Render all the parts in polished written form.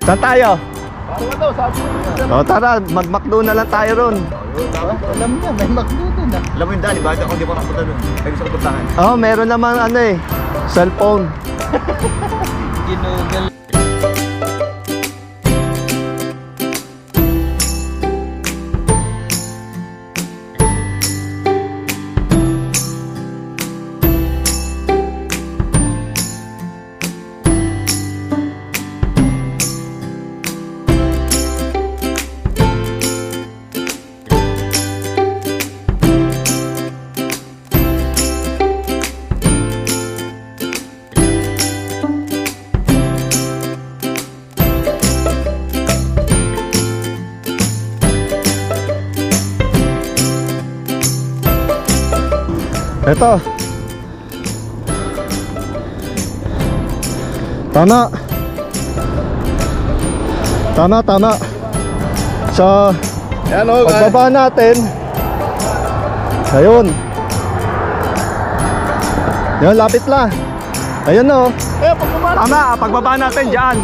Saan tayo? Ano daw, sabi mo. O tara, mag-McDo na lang tayo ron. Alam niya, may McDo dun ah. Alam mo yung Dani, bakit ako hindi ko nakapunta doon? Ay gusto ko puntahan. Oh, meron naman ano eh, cellphone. Ginugol. Ito. Tama. Tama. Sa Yan o, pagbaba natin. Ayun. Yan, lapit na. Ayun o. Tama, pagbaba natin dyan.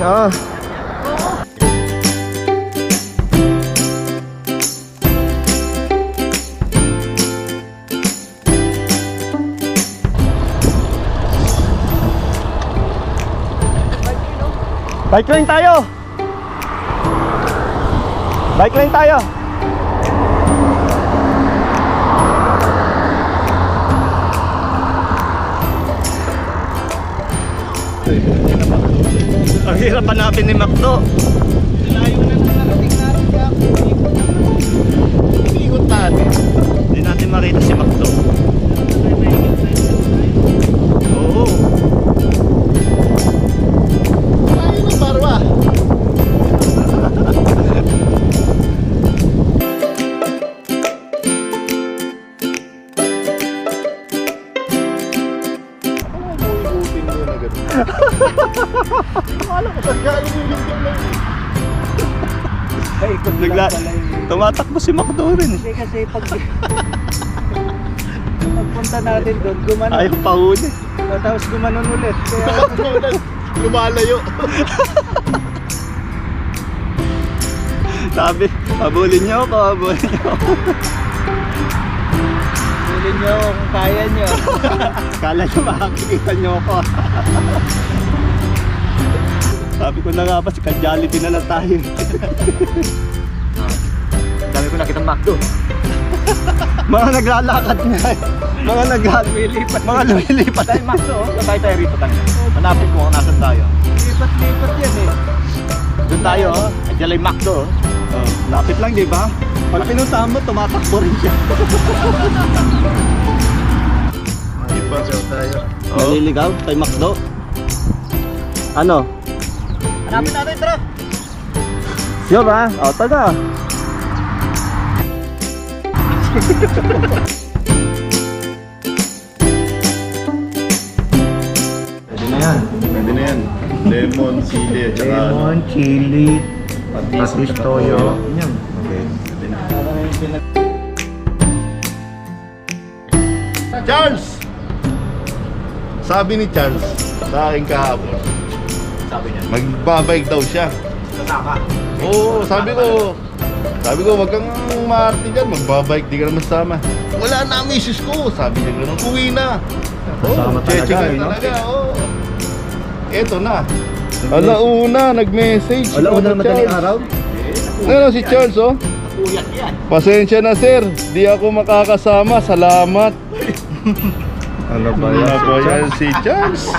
Bike lane tayo. Bike lane tayo. Ang hirap hanapin ni McDo. layo na nang narating natin kaya ikot natin. Hindi natin makita si McDo. Oo. Layo na barwa. Akala ko talaga iniligyan lang. Paikot Bigla, lang pala yun. tumatakbo si McDo rin. Hindi kasi pagpunta natin doon, gumanon. Ayaw pa huli. Tapos gumanon ulit. Kaya Lumalayo. Sabi, habulin niyo ako, habulin niyo ako. bilhin nyo kung kaya nyo. Kala niyo makakikita niyo ako. Sabi ko na nga ba, si Jollibee na lang tayo. Dami ko nakitang McDo. Mga naglalakad nga eh. Mga Lumilipat. Mga lumilipat. Dahil McDo, sabay tayo rito kanina. Hanapin mo kung nasan tayo. Lipat-lipat yan eh. Doon tayo, andiyan lang yung McDo. Oh, lapit lang, di ba? Pag pinuntahan mo, tumatakbo rin siya. Ipasaw tayo. Naliligaw kay McDo. Ano? Hanapin natin, tara! Sure ba? O, taga. Pwede na yan. Pwede na yan. Lemon, sili, at saka Lemon, chili, patis, toyo. Yan. Okay. Pwede na. Charles! Sabi ni Charles sa akin kahapon, Sabi niya. magbabike daw siya. Tatama. Oo, sabi ko, wag kang maarte dyan, magbabike, di ka naman sama. Wala na ang misis ko, sabi niya gano'n, uwi na. Kasama talaga, cheche ka eh, no? talaga, oo. Eto na. Alauna, nag-message. Alauna na madaling Charles. araw? Ano si Charles, oh? Uyat yan. Pasensya na sir, di ako makakasama, salamat. Ano ba Ano ba yan si Charles?